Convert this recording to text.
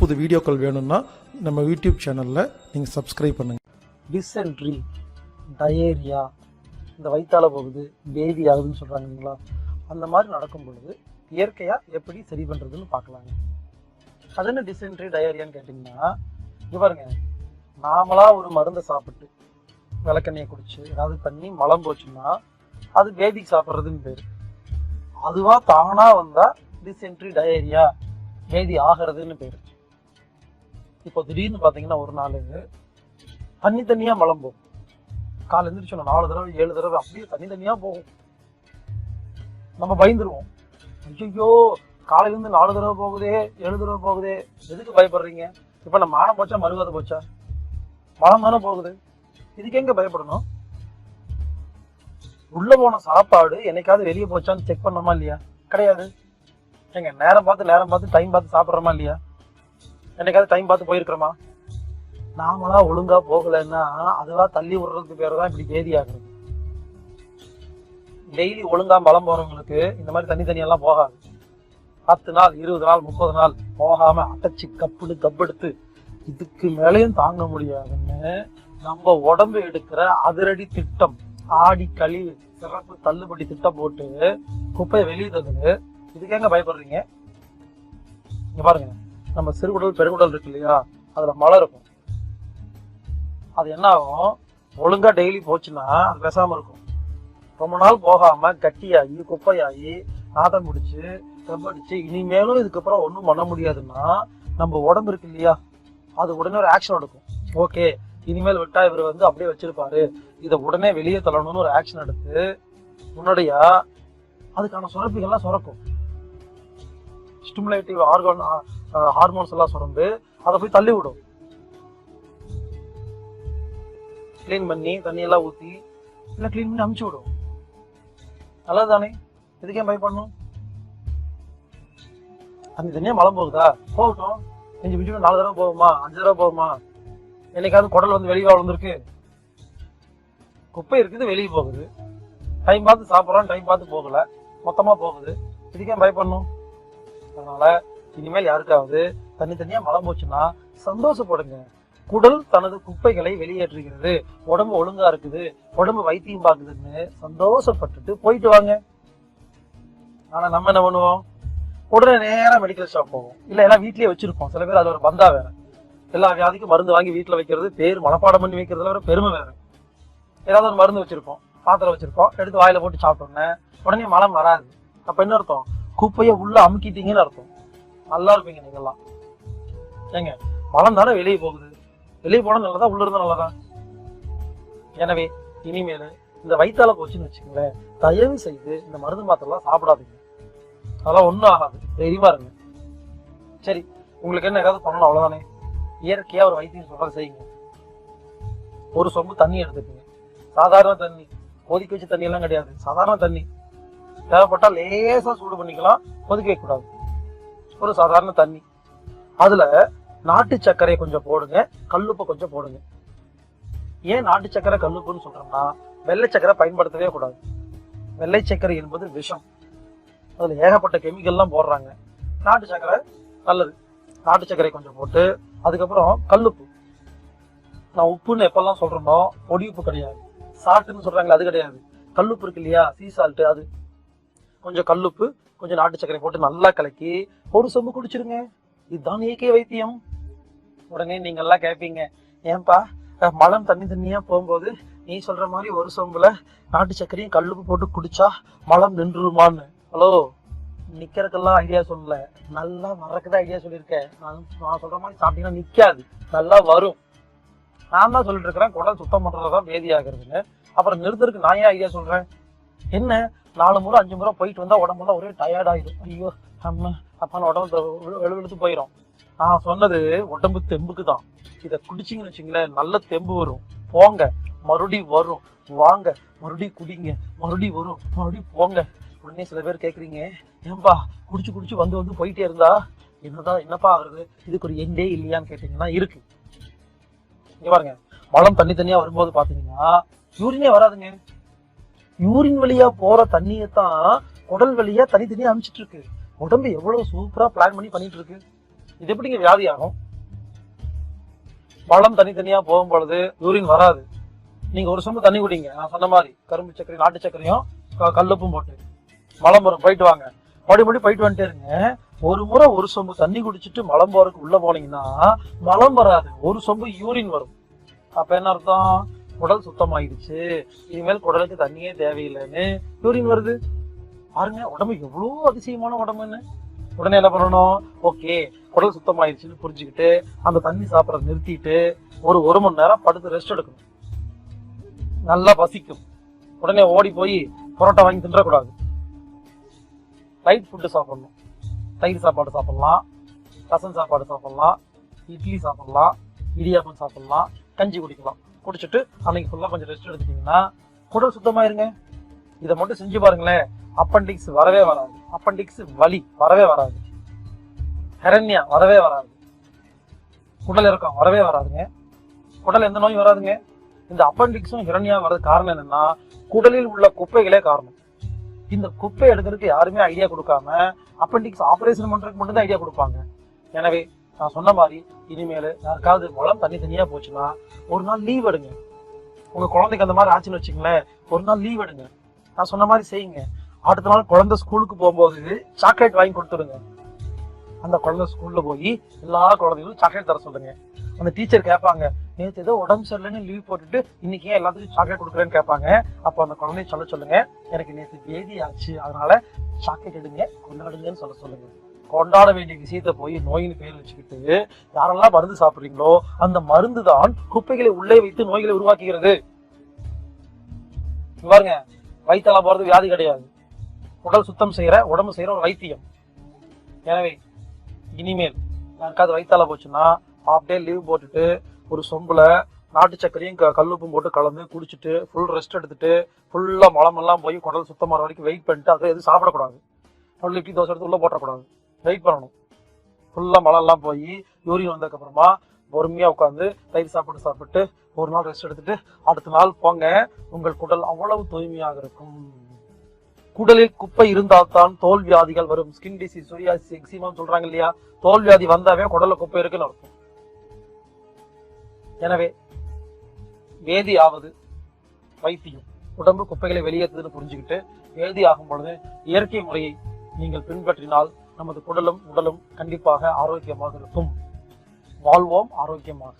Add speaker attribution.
Speaker 1: புது வீடியோக்கள் வேணும்னா நம்ம யூடியூப் சேனலில் நீங்கள் சப்ஸ்கிரைப் பண்ணுங்கள்.
Speaker 2: டிசென்ட்ரி, டயேரியா, இந்த வயிற்றால போகுது, பேதி ஆகுதுன்னு சொல்கிறாங்க இல்லைங்களா, அந்த மாதிரி நடக்கும் பொழுது இயற்கையாக எப்படி சரி பண்ணுறதுன்னு பார்க்கலாங்க. அது என்ன டிசென்ட்ரி டயேரியான்னு கேட்டிங்கன்னா, இங்கே பாருங்க, நாமளாக ஒரு மருந்தை சாப்பிட்டு விளக்கெண்ணெயை குடிச்சு ஏதாவது பண்ணி மலம் போச்சுன்னா அது பேதிக்கு சாப்பிட்றதுன்னு பேர். அதுவாக தானாக வந்தால் டிசென்ட்ரி டயேரியா, பேதி ஆகிறதுன்னு பேர். இப்போ திடீர்னு பார்த்தீங்கன்னா ஒரு நாள் தண்ணியாக மலம் போகும். காலை எழுந்திரிச்சோம் 4 தடவை 7 தடவை அப்படியே தண்ணியாக போகும். நம்ம பயந்துருவோம். ஐயோ, காலையிலேருந்து 4 தடவை போகுதே 7 தடவை போகுதே, எதுக்கு பயப்படுறீங்க? இப்போ நம்ம மானம் போச்சா மறுவாத போச்சா? மலம் தானே போகுது, இதுக்கு எங்க பயப்படணும்? உள்ள போன சாப்பாடு என்னைக்காவது வெளியே போச்சான்னு செக் பண்ணோமா இல்லையா? கிடையாது. எங்க நேரம் பார்த்து டைம் பார்த்து சாப்பிட்றோமா இல்லையா? என்னைக்காவது டைம் பார்த்து போயிருக்கிறோமா? நாமளா ஒழுங்கா போகலைன்னா அதுவா தள்ளி விடுறதுக்கு பேர் தான் இப்படி பேதி ஆகுறது. டெய்லி ஒழுங்கா மலம் போறவங்களுக்கு இந்த மாதிரி தண்ணியெல்லாம் போகாது. 10 நாள் 20 நாள் 30 நாள் போகாம அடைச்சி கப்படுத்து இதுக்கு மேலேயும் தாங்க முடியாதுன்னு நம்ம உடம்பு எடுக்கிற அதிரடி திட்டம், ஆடி கழிவு சிறப்பு தள்ளுபடி திட்டம் போட்டு குப்பையை வெளியே தருது. இதுக்கு எங்க பயப்படுறீங்க? இங்க பாருங்க, நம்ம சிறுகுடல் பெருகுடல் இருக்கு இல்லையா, அதுல மழை இருக்கும். அது என்ன ஆகும், ஒழுங்கா டெய்லி போச்சுன்னா அது பேசாம இருக்கும். ரொம்ப நாள் போகாம கட்டியாகி குப்பையாகி நாதம் முடிச்சு செம்படிச்சு இனிமேலும் இதுக்கப்புறம் ஒன்றும் பண்ண முடியாதுன்னா நம்ம உடம்பு இருக்கு இல்லையா, அது உடனே ஒரு ஆக்ஷன் எடுக்கும். ஓகே, இனிமேல் விட்டா இவர் அப்படியே வச்சிருப்பாரு, இதை உடனே வெளியே தள்ளணும்னு ஒரு ஆக்ஷன் எடுத்து முன்னாடியா அதுக்கான சுரப்பிகள்லாம் சுரக்கும். ஸ்டிமுலேட்டிவ் ஹார்மோன்ஸ் எல்லாம் சுரந்து அதை போய் தள்ளி விடும். கிளீன் பண்ணி தண்ணியெல்லாம் ஊற்றி இல்லை கிளீன் பண்ணி அமுச்சு விடும். நல்லது தானே? இதுக்கே பயப்படணும்? அந்த தண்ணியா மலம் போகுதா, போகட்டும். 4 தடவை போகுமா 5 தடவை போகுமா? என்னைக்காவது குடல் வெளியே வளர்ந்துருக்கு? குப்பை இருக்குது, வெளியே போகுது. டைம் பார்த்து சாப்பிட்றோம், டைம் பார்த்து போகல, மொத்தமா போகுது. இதுக்கே பயப்படணும்? அதனால இனிமேல் யாருக்காவது தனித்தனியா மலம் போச்சுன்னா சந்தோஷப்படுங்க. குடல் தனது குப்பைகளை வெளியேற்றுகிறது, உடம்பு ஒழுங்கா இருக்குது, உடம்பு வைத்தியம் பாக்குதுன்னு சந்தோஷப்பட்டுட்டு போயிட்டு வாங்க. ஆனா நம்ம என்ன பண்ணுவோம், உடனே நேரம் மெடிக்கல் ஷாப் போவோம். இல்ல எல்லாம் வீட்லயே வச்சிருப்போம். சில பேர் அது ஒரு பந்தா வேற. எல்லா வியாதிக்கும் மருந்து வாங்கி வீட்டுல வைக்கிறது பேர் மனப்பாடம் பண்ணி வைக்கிறதுல வேற பெருமை வேற. ஏதாவது ஒரு மருந்து வச்சிருப்போம், பாத்திரம் வச்சிருப்போம், எடுத்து வாயில போட்டு சாப்பிட்டோன்னே உடனே மலம் வராது. அப்ப என்ன அர்த்தம்? குப்பையை உள்ள அமுக்கிட்டீங்கன்னு அர்த்தம். நல்லா இருப்பீங்க நீங்கெல்லாம். ஏங்க, மலம் தானே வெளியே போகுது, வெளியே போனா நல்லதா உள்ள இருந்தா நல்லதா? எனவே இனிமேல் இந்த வயிற்றால போச்சுன்னு வச்சுக்கோங்களேன், தயவு செய்து இந்த மருந்து மாத்திரலாம் சாப்பிடாதீங்க. அதெல்லாம் ஒன்றும் ஆகாது, தைரியமா இருங்க. சரி, உங்களுக்கு என்ன ஏதாவது பண்ணணும் அவ்வளவுதானே. இயற்கையா ஒரு வைத்தியம் சொல்றதை செய்யுங்க. ஒரு சொம்பு தண்ணி எடுத்துக்கங்க, சாதாரண தண்ணி, கொதிக்க வச்ச தண்ணி எல்லாம் கிடையாது, சாதாரண தண்ணி. தேவைப்பட்டா லேசா சூடு பண்ணிக்கலாம், கொதிக்க வைக்க கூடாது. ஒரு சாதாரண தண்ணி, அதுல நாட்டு சர்க்கரையை கொஞ்சம் போடுங்க, கல்லுப்பை கொஞ்சம் போடுங்க. ஏன் நாட்டு சர்க்கரை கல்லுப்புன்னு சொல்றோம்னா, வெள்ளை சர்க்கரை பயன்படுத்தவே கூடாது. வெள்ளை சர்க்கரை என்பது விஷம், அதுல ஏகப்பட்ட கெமிக்கல்லாம் போடுறாங்க. நாட்டு சர்க்கரை நல்லது. நாட்டு சர்க்கரை கொஞ்சம் போட்டு அதுக்கப்புறம் கல்லுப்பு. நான் உப்புன்னு எப்பெல்லாம் சொல்றேனோ பொடி உப்பு கிடையாது, சால்ட்டுன்னு சொல்றாங்களே அது கிடையாது. கல்லுப்பு இருக்கு இல்லையா, சீ சால்ட்டு, அது கொஞ்சம் கல்லுப்பு கொஞ்சம் நாட்டு சர்க்கரை போட்டு நல்லா கலக்கி ஒரு சொம்பு குடிச்சிருங்க. இதுதான் இயற்கை வைத்தியம். உடனே நீங்க எல்லாம் கேட்பீங்க, ஏன்பா மலம் தண்ணியா போகும்போது நீ சொல்ற மாதிரி ஒரு சொம்புல நாட்டு சர்க்கரையும் கல்லுப்பு போட்டு குடிச்சா மலம் நின்றுருமான்னு? ஹலோ, நிக்கிறதுக்கெல்லாம் ஐடியா சொல்லல, நல்லா வர்றதுக்குதான் ஐடியா சொல்லியிருக்கேன். நான் சொல்ற மாதிரி சாப்பிட்டீங்கன்னா நிக்காது, நல்லா வரும். நான் தான் சொல்லிட்டு இருக்கிறேன் குடல் சுத்தம் பண்றதுதான் பேதி ஆகுறதுன்னு. அப்புறம் நிறுத்துறதுக்கு நான் ஏன் ஐடியா சொல்றேன்? என்ன 4 முறை 5 முறை போயிட்டு வந்தா உடம்புலாம் ஒரே டயர்ட் ஆயிடும். ஐயோ அம்மா அப்பான உடம்பு வெளுத்து போயிடும். நான் சொன்னது உடம்பு தெம்புக்கு தான். இதை குடிச்சிங்கன்னு வச்சுங்களேன், நல்ல தெம்பு வரும். போங்க, மறுபடியும் வரும், வாங்க மறுபடியும் குடிங்க, மறுபடியும் வரும், மறுபடியும் போங்க. உடனே சில பேர் கேட்குறீங்க, ஏன்பா குடிச்சு வந்து போயிட்டே இருந்தா என்னப்பா ஆகுறது, இதுக்கு ஒரு எண்டே இல்லையான்னு கேட்டீங்கன்னா இருக்கு. இங்க பாருங்க, மலம் தனியா வரும்போது பாத்தீங்கன்னா யூரினே வராதுங்க. யூரின் வழியா போற தண்ணியத்தான் குடல் வழியா தனித்தனியா அனுப்பிச்சிட்டு இருக்கு. உடம்பு எவ்வளவு சூப்பரா பிளான் பண்ணிட்டு இருக்கு. இது எப்படிங்க வியாதி ஆகும்? மலம் தனித்தனியா போகும் பொழுது யூரின் வராது. நீங்க ஒரு சொம்பு தண்ணி குடிங்க, நான் சொன்ன மாதிரி கரும்பு சர்க்கரை நாட்டு சர்க்கரையும் கல்லுப்பும் போட்டு மலம் வரும், போயிட்டு வாங்க. மறுபடியும் போயிட்டு வந்துட்டே இருங்க. ஒரு முறை ஒரு சொம்பு தண்ணி குடிச்சிட்டு மலம் போறதுக்கு உள்ள போனீங்கன்னா மலம் வராது, ஒரு சொம்பு யூரின் வரும். அப்ப என்ன அர்த்தம்? குடல் சுத்தமாயிடுச்சு, இனிமேல் குடலுக்கு தண்ணியே தேவையில்லைன்னு யூரின் வருது. பாருங்க உடம்பு எவ்வளவு அதிசயமான உடம்புன்னு. உடனே என்ன பண்ணணும்? ஓகே, குடல் சுத்தமாயிடுச்சுன்னு புரிஞ்சுக்கிட்டு அந்த தண்ணி சாப்பிட்றத நிறுத்திட்டு ஒரு மணி நேரம் படுத்து ரெஸ்ட் எடுக்கணும். நல்லா பசிக்கும், உடனே ஓடி போய் பரோட்டா வாங்கி தின்றக்கூடாது. லைட் ஃபுட்டு சாப்பிடணும். தயிர் சாப்பாடு சாப்பிடலாம், ரசம் சாப்பாடு சாப்பிடலாம், இட்லி சாப்பிடலாம், இடியாப்பம் சாப்பிடலாம், கஞ்சி குடிக்கலாம். குடிச்சிட்டு அன்னைக்கு ஃபுல்லா கொஞ்சம் ரெஸ்ட் எடுத்துட்டீங்கன்னா குடல் சுத்தமாயிருங்க. இதை மட்டும் செஞ்சு பாருங்களேன், அப்பண்டிக்ஸ் வரவே வராது, அப்பண்டிக்ஸ் வலி வரவே வராது, ஹெரண்யா வரவே வராது, குடல் இறக்கம் வரவே வராதுங்க. குடல் எந்த நோயும் வராதுங்க. இந்த அப்பண்டிக்ஸும் ஹிரண்யா வர்றது காரணம் என்னன்னா, குடலில் உள்ள குப்பைகளே காரணம். இந்த குப்பை எடுக்கிறதுக்கு யாருமே ஐடியா கொடுக்காம அப்பண்டிக்ஸ் ஆபரேஷன் பண்றதுக்கு மட்டும் தான் ஐடியா கொடுப்பாங்க. எனவே நான் சொன்ன மாதிரி இனிமேல் யாருக்காவது மலம் தனித்தனியா போச்சுன்னா ஒரு நாள் லீவ் எடுங்க. உங்க குழந்தைக்கு அந்த மாதிரி ஆச்சுன்னு வச்சுங்களேன், ஒரு நாள் லீவ் எடுங்க. நான் சொன்ன மாதிரி செய்யுங்க. அடுத்த நாள் குழந்தை ஸ்கூலுக்கு போகும்போது சாக்லேட் வாங்கி கொடுத்துருங்க. அந்த குழந்தை ஸ்கூல்ல போய் எல்லா குழந்தைகளும் சாக்லேட் தர சொல்லுங்க. அந்த டீச்சர் கேட்பாங்க, நேற்று ஏதோ உடம்பு சரியில்லைன்னு லீவ் போட்டுட்டு இன்னைக்கு ஏன் எல்லாத்துக்கும் சாக்லேட் கொடுக்குறேன்னு கேட்பாங்க. அப்போ அந்த குழந்தைய சொல்லுங்க, எனக்கு நேற்று பேதி ஆச்சு, அதனால சாக்லேட் எடுங்க கொண்டாடுங்கன்னு சொல்லுங்க. கொண்டாட வேண்டிய விஷயத்த போய் நோயின்னு பேர் வச்சுக்கிட்டு யாரெல்லாம் மருந்து சாப்பிடுறீங்களோ அந்த மருந்து தான் குப்பைகளை உள்ளே வைத்து நோய்களை உருவாக்குகிறது. பாருங்க, வயிற்றால போறது வியாதி கிடையாது, உடல் சுத்தம் செய்யற உடம்பு செய்யற ஒரு வைத்தியம். எனவே இனிமேல் யாருக்காவது வயிற்றால போச்சுன்னா ஹாஃப் டே லீவ் போட்டுட்டு ஒரு சொம்புல நாட்டு சர்க்கரையும் கல்லுப்பும் போட்டு கலந்து குடிச்சிட்டு ஃபுல் ரெஸ்ட் எடுத்துட்டு ஃபுல்லா மலமெல்லாம் போய் குடல் சுத்தமாற வரைக்கும் வெயிட் பண்ணிட்டு அதை எதுவும் சாப்பிடக்கூடாது. இட்லி தோசை எடுத்து உள்ள போட்டக்கூடாது, வெயிட் பண்ணணும். ஃபுல்லா மலம் எல்லாம் போய் யூரின் வந்ததுக்கு அப்புறமா பொறுமையா உட்காந்து தயிர் சாப்பாடு சாப்பிட்டு ஒரு நாள் ரெஸ்ட் எடுத்துட்டு அடுத்த நாள் போங்க. உங்கள் குடல் அவ்வளவு தூய்மையாக இருக்கும். குடலில் குப்பை இருந்தால்தான் தோல் வியாதிகள் வரும். ஸ்கின் டிசீஸ், சொரியாசிஸ், எக்ஸிமா சொல்றாங்க இல்லையா, தோல் வியாதி வந்தாவே குடல்ல குப்பை இருக்குன்னு அர்த்தம். எனவே வேதி ஆவது வைத்தியம், உடம்பு குப்பைகளை வெளியேற்றுதுன்னு புரிஞ்சுக்கிட்டு வேதி ஆகும் பொழுது இயற்கை முறையை நீங்கள் பின்பற்றினால் நமது குடலும் உடலும் கண்டிப்பாக ஆரோக்கியமாக இருக்கும். வாழ்வோம் ஆரோக்கியமாக.